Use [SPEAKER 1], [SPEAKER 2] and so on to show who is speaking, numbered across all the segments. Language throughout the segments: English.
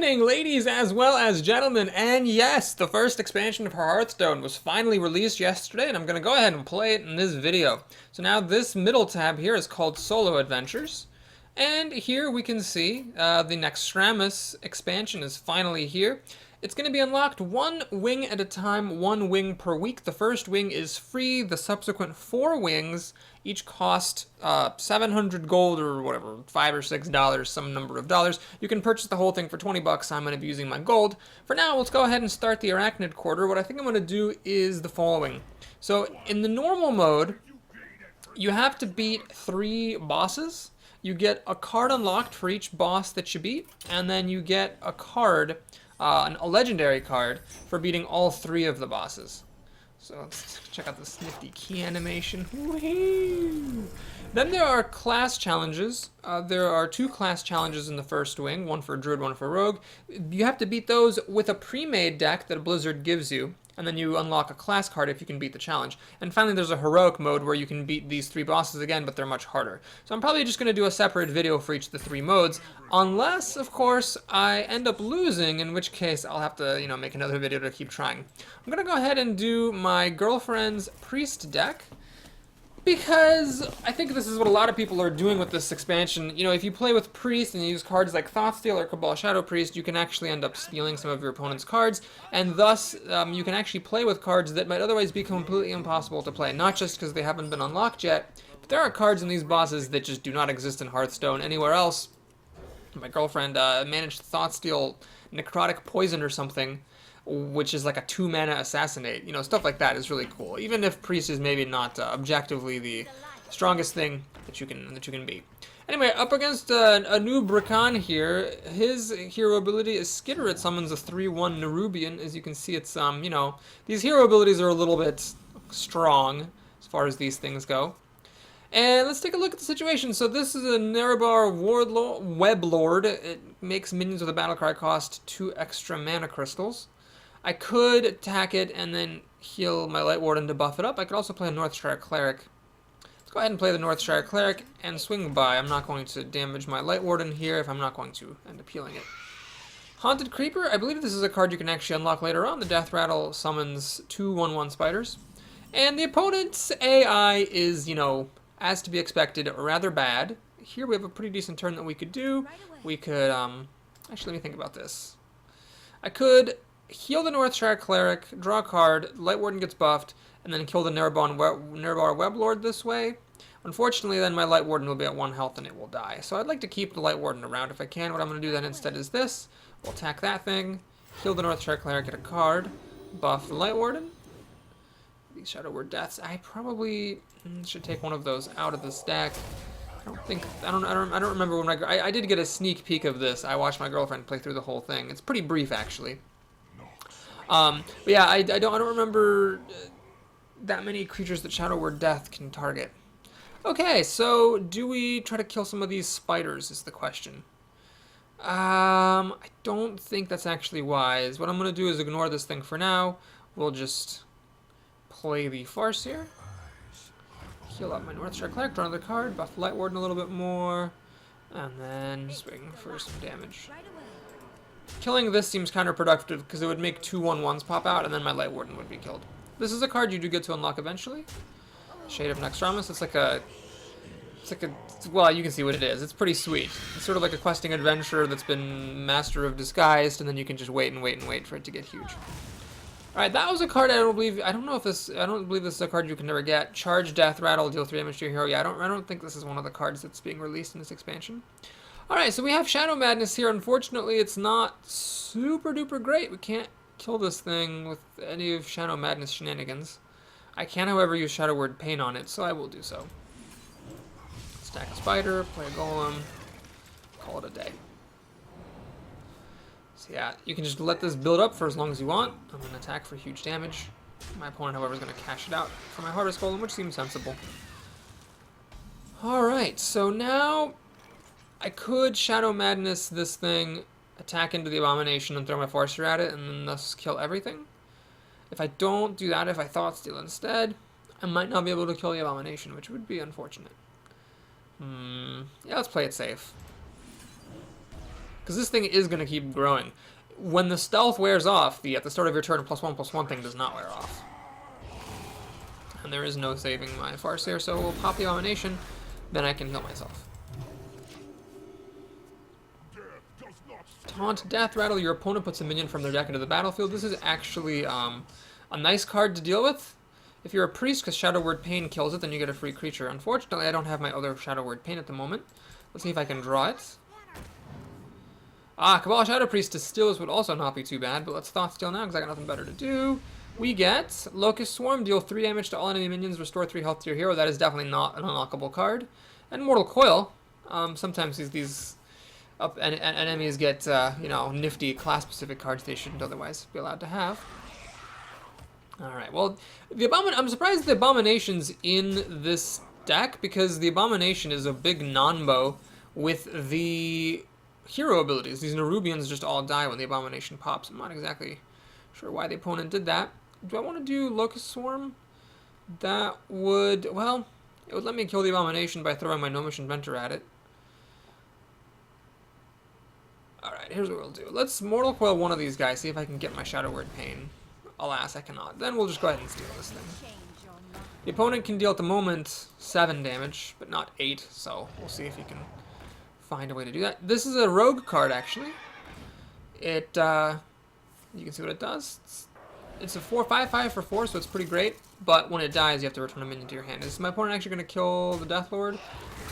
[SPEAKER 1] evening, ladies as well as gentlemen, and yes, the first expansion of Hearthstone was finally released yesterday, and I'm going to go ahead and play it in this video. So now this middle tab here is called Solo Adventures, and here we can see the Naxxramas expansion is finally here. It's going to be unlocked one wing at a time, one wing per week. The first wing is free. The subsequent 4 wings each cost 700 gold or whatever, $5 or $6, some number of dollars. You can purchase the whole thing for 20 bucks. I'm going to be using my gold. For now, let's go ahead and start the Arachnid Quarter. What I think I'm going to do is the following. So in the normal mode, you have to beat 3 bosses. You get a card unlocked for each boss that you beat, and then you get a card, a legendary card, for beating all 3 of the bosses. So let's check out this nifty key animation. Whee! Then there are class challenges. There are 2 class challenges in the first wing, one for Druid, one for Rogue. You have to beat those with a pre-made deck that Blizzard gives you, and then you unlock a class card if you can beat the challenge. And finally, there's a heroic mode where you can beat these 3 bosses again, but they're much harder. So I'm probably just going to do a separate video for each of the 3 modes, unless, of course, I end up losing, in which case I'll have to, make another video to keep trying. I'm going to go ahead and do my girlfriend's priest deck, because I think this is what a lot of people are doing with this expansion. If you play with Priest and you use cards like Thoughtsteal or Cabal Shadow Priest, you can actually end up stealing some of your opponent's cards, and thus you can actually play with cards that might otherwise be completely impossible to play, not just because they haven't been unlocked yet, but there are cards in these bosses that just do not exist in Hearthstone anywhere else. My girlfriend managed to Thoughtsteal Necrotic Poison or something, which is like a 2-mana assassinate. Stuff like that is really cool. Even if Priest is maybe not objectively the strongest thing that you can beat. Anyway, up against a new Brakan here. His hero ability is Skitter. It summons a 3/1 Nerubian. As you can see, it's these hero abilities are a little bit strong as far as these things go. And let's take a look at the situation. So this is a Nerebar Weblord. It makes minions with a battlecry cost 2 extra mana crystals. I could attack it and then heal my Light Warden to buff it up. I could also play a Northshire Cleric. Let's go ahead and play the Northshire Cleric and swing by. I'm not going to damage my Light Warden here if I'm not going to end up healing it. Haunted Creeper, I believe this is a card you can actually unlock later on. The Death Rattle summons 2 1/1 spiders. And the opponent's AI is, as to be expected, rather bad. Here we have a pretty decent turn that we could do. We could, actually let me think about this. I could heal the Northshire Cleric, draw a card, Light Warden gets buffed, and then kill the Nerebar Weblord this way. Unfortunately, then my Light Warden will be at 1 health and it will die. So I'd like to keep the Light Warden around if I can. What I'm going to do then instead is this. We'll attack that thing, heal the Northshire Cleric, get a card, buff the Light Warden. These Shadow Word Deaths, I probably should take one of those out of this deck. I don't remember when I did get a sneak peek of this. I watched my girlfriend play through the whole thing. It's pretty brief, actually. But yeah, I don't remember that many creatures that Shadow Word Death can target. Okay, so do we try to kill some of these spiders is the question. I don't think that's actually wise. What I'm going to do is ignore this thing for now. We'll just play the Farseer. Heal up my Northshire Cleric, draw another card, buff Light Warden a little bit more, and then swing for some damage. Killing this seems counterproductive because it would make 2 1/1s pop out and then my Light Warden would be killed. This is a card you do get to unlock eventually. Shade of Naxxramas. Well, you can see what it is. It's pretty sweet. It's sort of like a questing adventurer that's been Master of Disguised, and then you can just wait and wait and wait for it to get huge. Alright, that was a card I don't believe this is a card you can never get. Charge Death Rattle, deal 3 damage to your hero. Yeah, I don't think this is one of the cards that's being released in this expansion. Alright, so we have Shadow Madness here. Unfortunately, it's not super duper great. We can't kill this thing with any of Shadow Madness shenanigans. I can, however, use Shadow Word Pain on it, so I will do so. Stack a spider, play a golem, call it a day. So yeah, you can just let this build up for as long as you want. I'm going to attack for huge damage. My opponent, however, is going to cash it out for my Harvest Golem, which seems sensible. Alright, so now I could Shadow Madness this thing, attack into the Abomination and throw my Farseer at it, and then thus kill everything. If I don't do that, if I Thoughtsteal instead, I might not be able to kill the Abomination, which would be unfortunate. Yeah, let's play it safe. Because this thing is going to keep growing. When the stealth wears off, the at the start of your turn +1/+1 thing does not wear off. And there is no saving my Farseer, so we'll pop the Abomination, then I can heal myself. Taunt, Death Rattle, your opponent puts a minion from their deck into the battlefield. This is actually a nice card to deal with. If you're a priest, because Shadow Word Pain kills it, then you get a free creature. Unfortunately, I don't have my other Shadow Word Pain at the moment. Let's see if I can draw it. Ah, Cabal Shadow Priestess Stills would also not be too bad, but let's Thought Steal now because I got nothing better to do. We get Locust Swarm, deal 3 damage to all enemy minions, restore 3 health to your hero. That is definitely not an unlockable card. And Mortal Coil. Sometimes these enemies get, you know, nifty class-specific cards they shouldn't otherwise be allowed to have. Alright, well, I'm surprised the Abomination's in this deck, because the Abomination is a big non-bow with the hero abilities. These Nerubians just all die when the Abomination pops. I'm not exactly sure why the opponent did that. Do I want to do Locust Swarm? That would, well, it would let me kill the Abomination by throwing my Gnomish Inventor at it. Alright, here's what we'll do. Let's Mortal Coil one of these guys, see if I can get my Shadow Word Pain. Alas, I cannot. Then we'll just go ahead and steal this thing. The opponent can deal at the moment 7 damage, but not 8, so we'll see if he can find a way to do that. This is a rogue card, actually. It, you can see what it does. It's a 4/5/5 for 4, so it's pretty great, but when it dies, you have to return a minion to your hand. Is my opponent actually going to kill the Death Lord?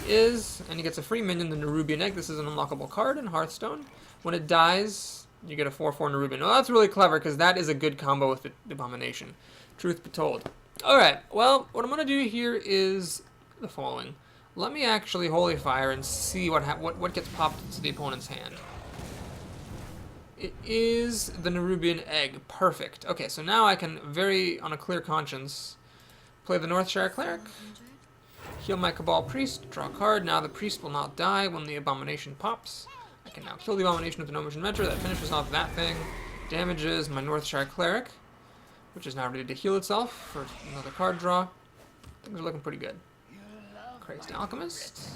[SPEAKER 1] Is, and he gets a free minion, the Nerubian Egg. This is an unlockable card in Hearthstone. When it dies, you get a 4/4 Nerubian. Well, that's really clever, because that is a good combo with the Abomination. Truth be told. Alright, well, what I'm going to do here is the following. Let me actually Holy Fire and see what gets popped into the opponent's hand. It is the Nerubian Egg. Perfect. Okay, so now I can, on a clear conscience, play the Northshire Cleric, heal my Cabal Priest, draw a card. Now the Priest will not die when the Abomination pops. I can now kill the Abomination with the Gnomish Inventor. That finishes off that thing. Damages my Northshire Cleric, which is now ready to heal itself for another card draw. Things are looking pretty good. Crazed Alchemist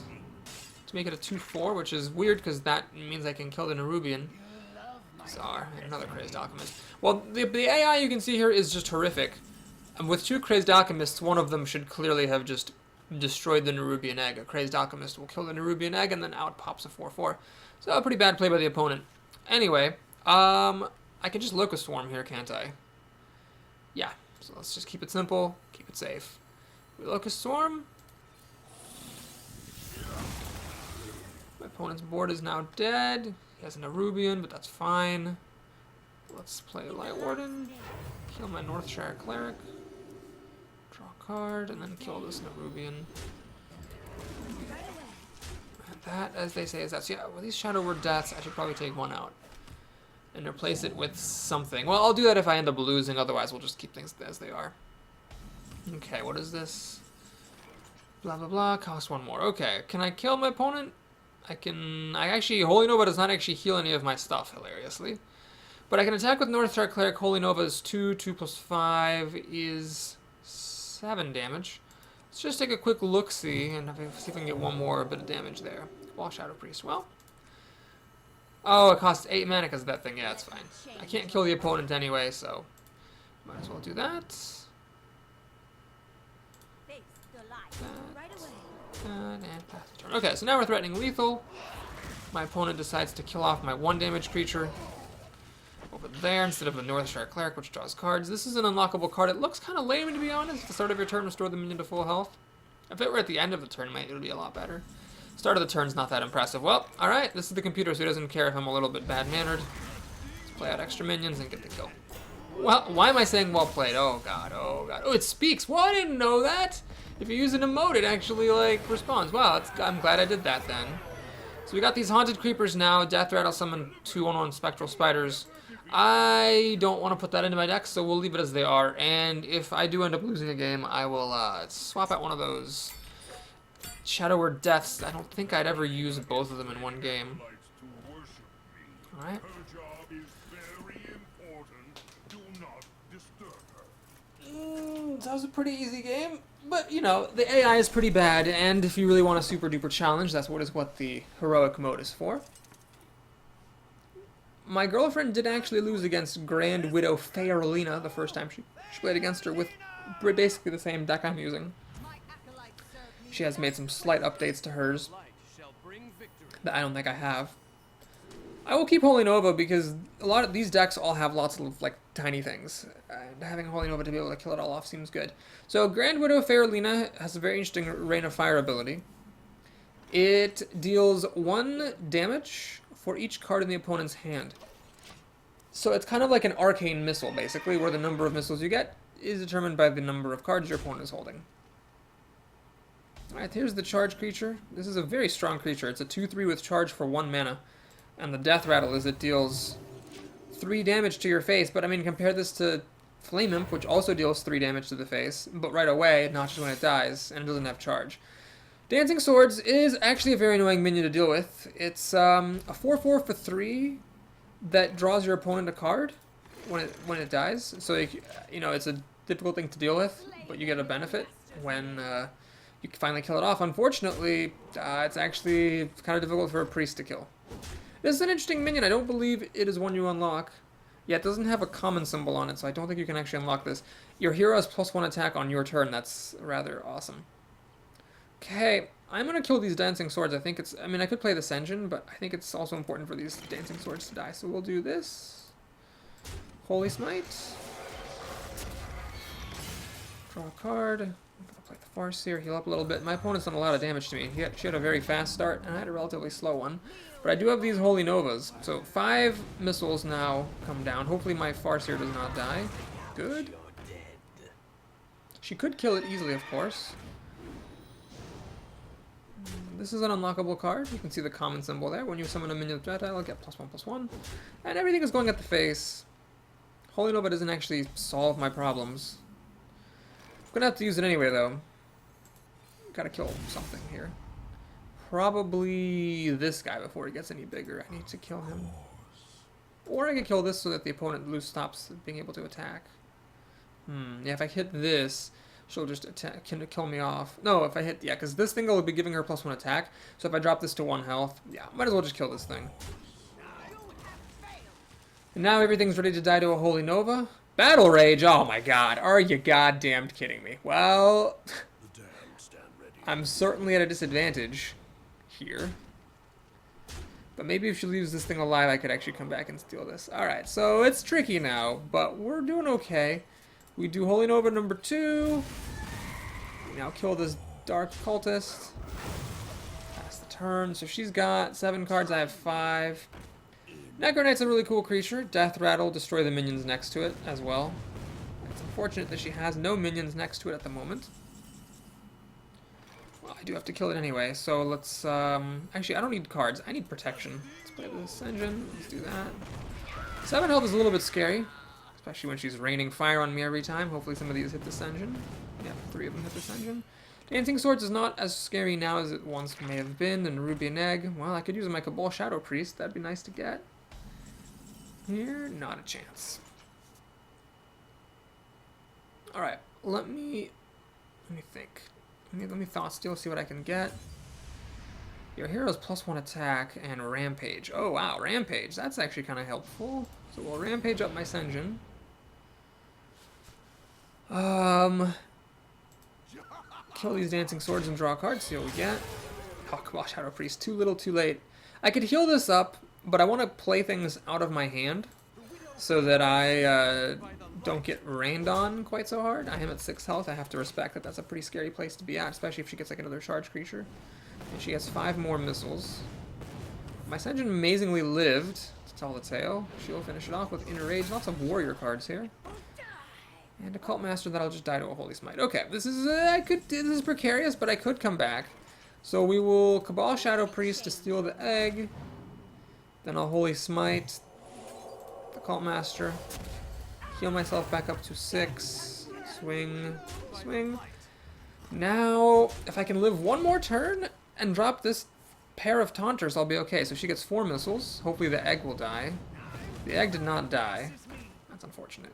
[SPEAKER 1] to make it a 2/4, which is weird because that means I can kill the Nerubian. Czar, and another Crazed Alchemist. Well, the AI you can see here is just horrific. And with 2 Crazed Alchemists, one of them should clearly have just destroyed the Nerubian Egg. A Crazed Alchemist will kill the Nerubian Egg, and then out pops a 4/4. So a pretty bad play by the opponent. Anyway, I can just Locust Swarm here, can't I? Yeah, so let's just keep it simple, keep it safe. We Locust Swarm. My opponent's board is now dead. He has a Nerubian, but that's fine. Let's play Light Warden. Kill my Northshire Cleric. Draw a card, and then kill this Nerubian. And that, as they say, is that. So yeah, with these Shadow Word Deaths, I should probably take one out and replace it with something. Well, I'll do that if I end up losing, otherwise we'll just keep things as they are. Okay, what is this? Blah, blah, blah, cost 1 more. Okay, can I kill my opponent? I actually, Holy Nova does not actually heal any of my stuff, hilariously. But I can attack with Northshire Cleric. Holy Nova is 2, 2 plus 5 is 7 damage. Let's just take a quick look-see and see if we can get one more bit of damage there. Wall Shadow Priest, well. Oh, it costs 8 mana because of that thing. Yeah, it's fine. I can't kill the opponent anyway, so might as well do that. And pass the turn. Okay, so now we're threatening lethal. My opponent decides to kill off my 1 damage creature over there instead of a Northshire Cleric, which draws cards. This is an unlockable card. It looks kind of lame, to be honest. At the start of your turn, restore the minion to full health. If it were at the end of the turn, it would be a lot better. Start of the turn's not that impressive. Well, alright, this is the computer, so he doesn't care if I'm a little bit bad-mannered. Let's play out extra minions and get the kill. Well, why am I saying well played? Oh god, oh god. Oh, it speaks! Well, I didn't know that! If you use an emote, it actually, like, responds. Wow, I'm glad I did that then. So we got these Haunted Creepers now. Death Rattle summon 2 1/1 Spectral Spiders. I don't want to put that into my deck, so we'll leave it as they are. And if I do end up losing a game, I will swap out one of those Shadow Word Deaths. I don't think I'd ever use both of them in one game. Alright. That was a pretty easy game. But, you know, the AI is pretty bad, and if you really want a super duper challenge, that's what the heroic mode is for. my girlfriend did actually lose against Grand Widow Fairlina the first time she played against her with basically the same deck I'm using. She has made some slight updates to hers that I don't think I have. I will keep Holy Nova because a lot of these decks all have lots of like tiny things. And having Holy Nova to be able to kill it all off seems good. So Grand Widow Fairlina has a very interesting Rain of Fire ability. It deals 1 damage for each card in the opponent's hand. So it's kind of like an arcane missile, basically, where the number of missiles you get is determined by the number of cards your opponent is holding. Alright, here's the charge creature. This is a very strong creature. It's a 2/3 with charge for 1 mana. And the death rattle is it deals 3 damage to your face. But I mean, compare this to Flame Imp, which also deals 3 damage to the face, but right away, not just when it dies, and it doesn't have charge. Dancing Swords is actually a very annoying minion to deal with. It's a 4/4 for 3 that draws your opponent a card when it dies. So you know it's a difficult thing to deal with, but you get a benefit when you finally kill it off. Unfortunately, it's actually kind of difficult for a priest to kill. This is an interesting minion. I don't believe it is one you unlock. Yeah, it doesn't have a common symbol on it, so I don't think you can actually unlock this. Your hero has +1 attack on your turn. That's rather awesome. Okay, I'm going to kill these Dancing Swords. I mean, I could play this engine, but I think it's also important for these Dancing Swords to die. So we'll do this. Holy Smite. Draw a card. I'm going to play the Farseer, heal up a little bit. My opponent's done a lot of damage to me. She had a very fast start, and I had a relatively slow one. But I do have these Holy Novas. So 5 missiles now come down. Hopefully my Farseer does not die. Good. She could kill it easily, of course. This is an unlockable card. You can see the common symbol there. When you summon a minion with projectile, get +1/+1. And everything is going at the face. Holy Nova doesn't actually solve my problems. I'm gonna have to use it anyway, though. Gotta kill something here. Probably this guy before he gets any bigger. I need to kill him. Or I could kill this so that the opponent stops being able to attack. Yeah, if I hit this, she'll just kill me off. No, if I hit, yeah, because this thing will be giving her +1 attack. So if I drop this to 1 health, yeah, might as well just kill this thing. And now everything's ready to die to a Holy Nova. Battle Rage, oh my god, are you goddamn kidding me? Well, I'm certainly at a disadvantage here. But maybe if she leaves this thing alive, I could actually come back and steal this. Alright, so it's tricky now, but we're doing okay. We do Holy Nova number 2. We now kill this Dark Cultist. Pass the turn. So she's got 7 cards, I have 5. Necronight's a really cool creature. Death Rattle, destroy the minions next to it as well. It's unfortunate that she has no minions next to it at the moment. Well, I do have to kill it anyway, so let's, actually, I don't need cards. I need protection. Let's play this engine. Let's do that. 7 health is a little bit scary, especially when she's raining fire on me every time. Hopefully some of these hit this engine. Yeah, 3 of them hit this engine. Dancing Swords is not as scary now as it once may have been. And Ruby and Egg, well, I could use my Cabal Shadow Priest. That'd be nice to get. Here, not a chance. Alright, let me think. Let me Thought Steal, see what I can get. Your hero's +1 attack and Rampage. Oh wow, Rampage. That's actually kind of helpful. So we'll Rampage up my Senjin. Kill these Dancing Swords and draw a card, see what we get. Oh, Cabal Shadow Priest. Too little, too late. I could heal this up, but I want to play things out of my hand so that I don't get rained on quite so hard. I am at 6 health. I have to respect that that's a pretty scary place to be at, especially if she gets like another charge creature. And she has 5 more missiles. My Senjin amazingly lived to tell the tale. She'll finish it off with Inner Rage. Lots of warrior cards here. And a Cult Master that'll just die to a Holy Smite. Okay, this is this is precarious, but I could come back. So we will Cabal Shadow Priest to steal the egg. Then I'll Holy Smite the Cult Master. Heal myself back up to 6. Swing. Swing. Now, if I can live 1 more turn and drop this pair of Taunters, I'll be okay. So she gets 4 missiles. Hopefully the egg will die. The egg did not die. That's unfortunate.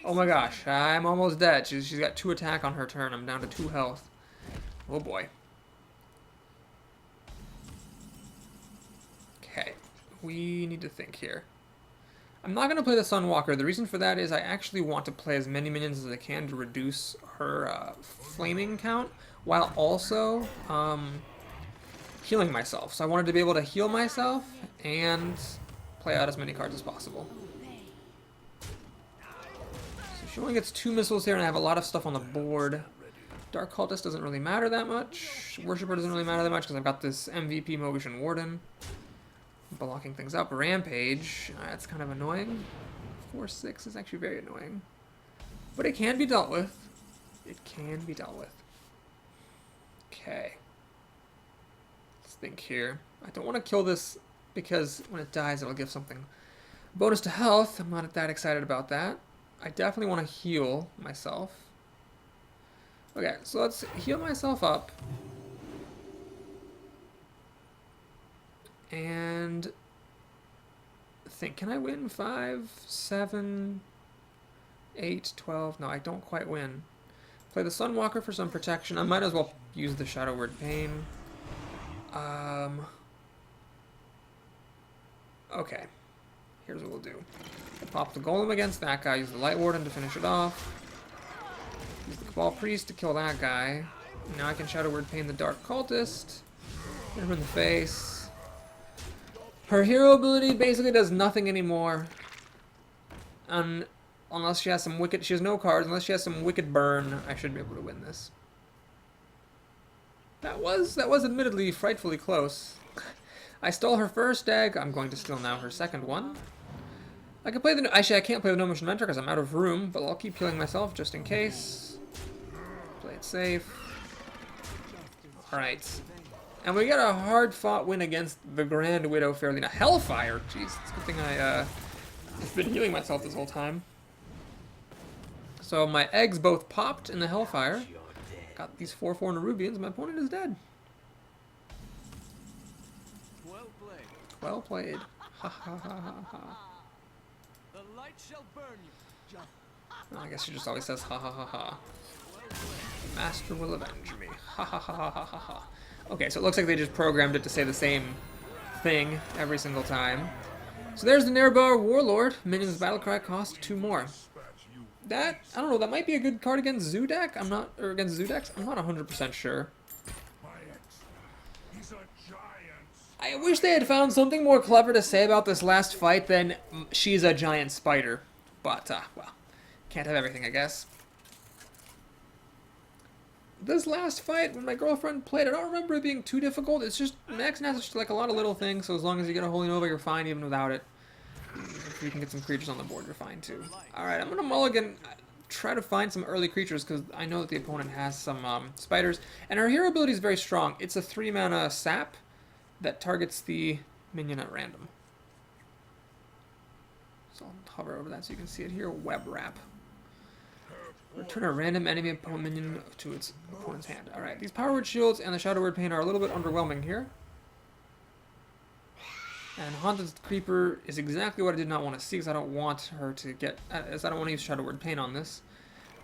[SPEAKER 1] Oh my gosh, I'm almost dead. She's got 2 attack on her turn. I'm down to 2 health. Oh boy. Okay. we need to think here. I'm not going to play the Sunwalker. The reason for that is I actually want to play as many minions as I can to reduce her flaming count, while also healing myself. So I wanted to be able to heal myself and play out as many cards as possible. So she only gets 2 missiles here, and I have a lot of stuff on the board. Dark Cultist doesn't really matter that much. Worshipper doesn't really matter that much because I've got this MVP Motion Warden blocking things up. Rampage, that's kind of annoying. 4/6 is actually very annoying. But it can be dealt with. It can be dealt with. Okay. Let's think here. I don't want to kill this because when it dies it'll give something bonus to health. I'm not that excited about that. I definitely want to heal myself. Okay, so let's heal myself up. And think, can I win 5, 7, 8, 12? No, I don't quite win. Play the Sunwalker for some protection. I might as well use the Shadow Word Pain. Okay. Here's what we'll do. I'll pop the Golem against that guy, use the Light Warden to finish it off. Use the Cabal Priest to kill that guy. Now I can Shadow Word Pain the Dark Cultist. Hit her in the face. Her hero ability basically does nothing anymore. Unless she has some wicked... She has no cards. Unless she has some wicked burn, I should be able to win this. That was admittedly frightfully close. I stole her first egg. I'm going to steal now her second one. I can play the... Actually, I can't play the No Motion Mentor because I'm out of room, but I'll keep healing myself just in case. Play it safe. Alright. And we got a hard-fought win against the Grand Widow Fairlina. Hellfire! Jeez, it's a good thing I've been healing myself this whole time. So my eggs both popped in the Hellfire. Got these 4/4 Nerubians. My opponent is dead. Well played. Ha ha ha ha ha. The light shall burn you. I guess she just always says ha ha ha ha. The master will avenge me. Ha ha ha ha ha ha ha. Okay, so it looks like they just programmed it to say the same thing every single time. So there's the Nerebar Warlord. Minions Battlecry cost 2 more. That, I don't know, that might be a good card against Zudak. Against Zudex. I'm not 100% sure. I wish they had found something more clever to say about this last fight than she's a giant spider. But, well, can't have everything, I guess. This last fight, when my girlfriend played, I don't remember it being too difficult. It's just, Max has just like a lot of little things, so as long as you get a Holy Nova, you're fine even without it. If you can get some creatures on the board, you're fine too. Alright, I'm going to mulligan, try to find some early creatures, because I know that the opponent has some spiders. And her hero ability is very strong. It's a 3-mana sap that targets the minion at random. So I'll hover over that so you can see it here. Web Wrap. Return a random enemy opponent minion to its opponent's hand. Alright, these Power Word Shields and the Shadow Word Pain are a little bit underwhelming here. And Haunted Creeper is exactly what I did not want to see, because I don't want her to get... as I don't want to use Shadow Word Pain on this.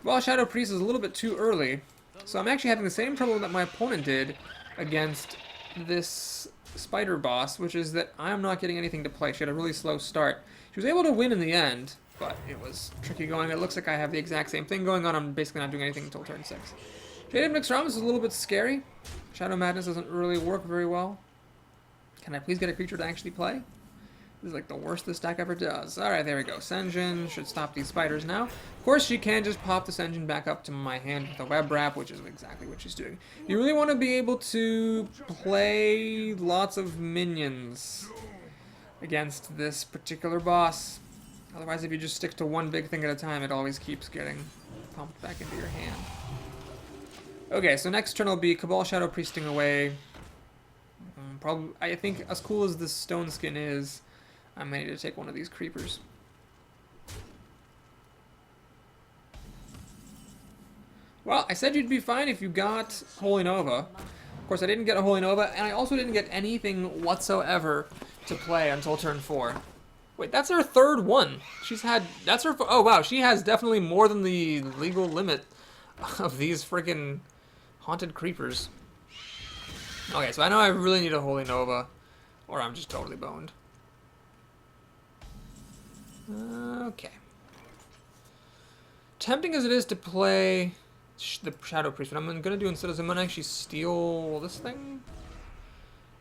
[SPEAKER 1] Cabal Shadow Priest is a little bit too early, so I'm actually having the same problem that my opponent did against this spider boss, which is that I'm not getting anything to play. She had a really slow start. She was able to win in the end, but it was tricky going. It looks like I have the exact same thing going on. I'm basically not doing anything until turn 6. Shade of Naxxramas is a little bit scary. Shadow Madness doesn't really work very well. Can I please get a creature to actually play? This is like the worst this deck ever does. Alright, there we go. Senjin should stop these spiders now. Of course, she can just pop the Senjin back up to my hand with a Web Wrap, which is exactly what she's doing. You really want to be able to play lots of minions against this particular boss. Otherwise, if you just stick to one big thing at a time, it always keeps getting pumped back into your hand. Okay, so next turn will be Cabal Shadow Priesting away. Probably, I think, as cool as this stone skin is, I may need to take one of these creepers. Well, I said you'd be fine if you got Holy Nova. Of course, I didn't get a Holy Nova, and I also didn't get anything whatsoever to play until turn 4. Wait, that's her third one. She's had... That's her... Oh, wow. She has definitely more than the legal limit of these freaking haunted creepers. Okay, so I know I really need a Holy Nova, or I'm just totally boned. Okay. Tempting as it is to play the Shadow Priest, what I'm going to do instead is I'm going to actually steal this thing.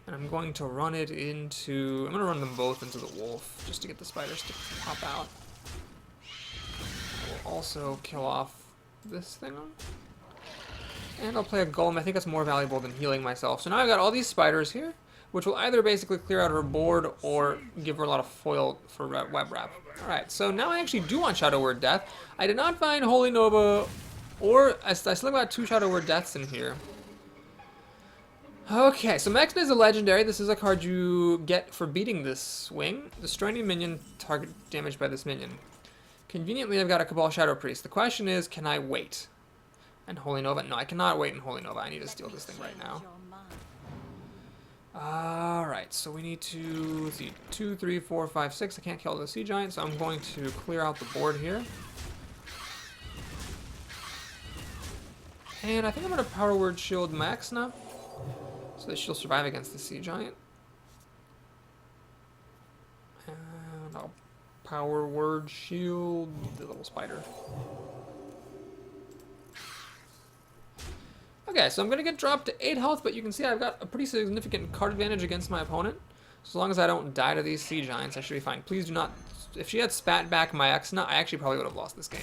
[SPEAKER 1] And I'm going to run it into... I'm going to run them both into the wolf, just to get the spiders to pop out. I will also kill off this thing. And I'll play a golem. I think that's more valuable than healing myself. So now I've got all these spiders here, which will either basically clear out her board or give her a lot of foil for web wrap. Alright, so now I actually do want Shadow Word Death. I did not find Holy Nova, or I still got 2 Shadow Word Deaths in here. Okay, so Naxxramas is a legendary. This is a card you get for beating this swing. Destroy any minion, target damage by this minion. Conveniently, I've got a Cabal Shadow Priest. The question is, can I wait? And Holy Nova? No, I cannot wait in Holy Nova. I need to steal this thing right now. Alright, so we need to, let's see, 2, 3, 4, 5, 6. I can't kill the Sea Giant, so I'm going to clear out the board here. And I think I'm going to Power Word Shield Naxxramas, so that she'll survive against the Sea Giant. And I'll Power Word Shield the little spider. Okay, so I'm going to get dropped to 8 health, but you can see I've got a pretty significant card advantage against my opponent. So as long as I don't die to these Sea Giants, I should be fine. Please do not... If she had spat back my Naxxramas, I actually probably would have lost this game.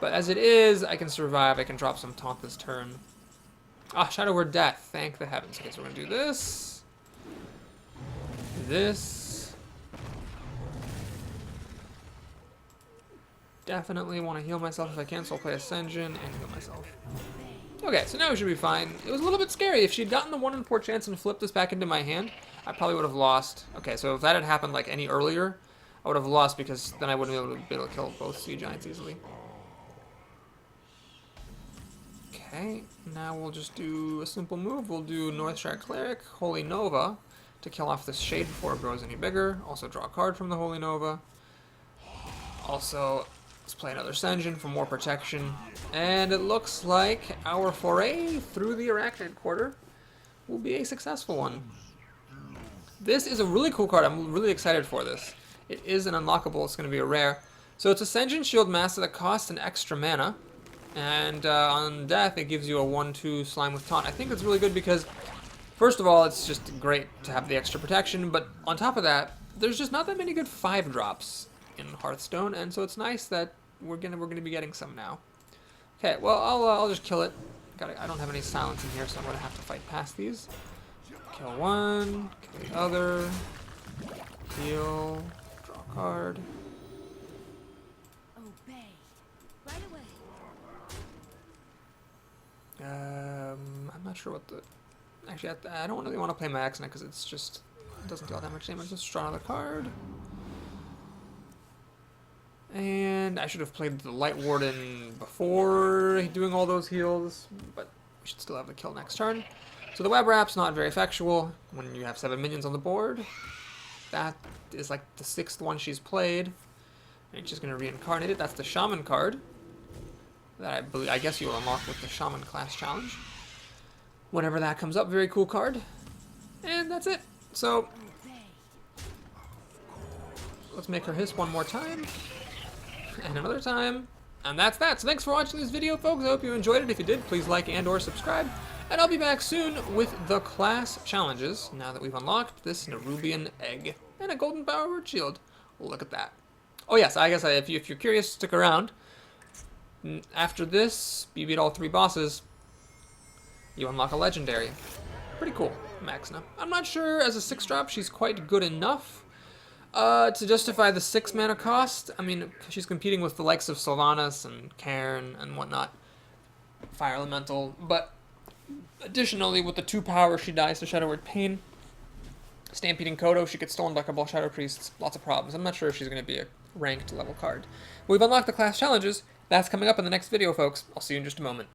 [SPEAKER 1] But as it is, I can survive. I can drop some taunt this turn. Ah, Shadow Word Death. Thank the heavens. Okay, so we're going to do this. This. Definitely want to heal myself if I can, so I'll play Ascension and heal myself. Okay, so now we should be fine. It was a little bit scary. If she'd gotten the 1 in 4 chance and flipped this back into my hand, I probably would have lost. Okay, so if that had happened like any earlier, I would have lost because then I wouldn't be able to kill both Sea Giants easily. Okay, now we'll just do a simple move. We'll do Northshire Cleric, Holy Nova, to kill off this Shade before it grows any bigger. Also draw a card from the Holy Nova. Also, let's play another Ascension for more protection. And it looks like our foray through the Arachnid Quarter will be a successful one. This is a really cool card. I'm really excited for this. It is an unlockable. It's going to be a rare. So it's Ascension Shield Master that costs an extra mana. And on death, it gives you a 1/2 Slime with Taunt. I think it's really good because, first of all, it's just great to have the extra protection. But on top of that, there's just not that many good 5-drops in Hearthstone. And so it's nice that we're gonna be getting some now. Okay, well, I'll just kill it. I don't have any silence in here, so I'm gonna have to fight past these. Kill one, kill the other, heal, draw a card.
[SPEAKER 2] Obey. Right away.
[SPEAKER 1] I'm not sure what the... Actually, I don't really want to play my Naxxramas because it's just... It doesn't deal that much damage. Let's draw another card. And I should have played the Light Warden before doing all those heals, but we should still have the kill next turn. So the Web Wrap's not very effectual when you have 7 minions on the board. That is like the 6th one she's played. And she's going to reincarnate it. That's the Shaman card that I guess you will unlock with the Shaman class challenge. Whenever that comes up, very cool card. And that's it. So let's make her hiss one more time. And another time. And that's that. So thanks for watching this video, folks. I hope you enjoyed it. If you did, please like and or subscribe. And I'll be back soon with the class challenges, now that we've unlocked this Nerubian egg and a golden Power Word Shield. Look at that. Oh yes, I guess if you're curious, stick around. After this, you beat all 3 bosses, you unlock a legendary. Pretty cool, Naxxramas. I'm not sure, as a 6-drop, she's quite good enough to justify the 6 mana cost. I mean, she's competing with the likes of Sylvanas and Cairn and whatnot, Fire Elemental, but additionally, with the 2 power, she dies to Shadow Word Pain. Stampeding Kodo, she gets stolen by Cabal Shadow Priests, lots of problems. I'm not sure if she's going to be a ranked level card. We've unlocked the class challenges. That's coming up in the next video, folks. I'll see you in just a moment.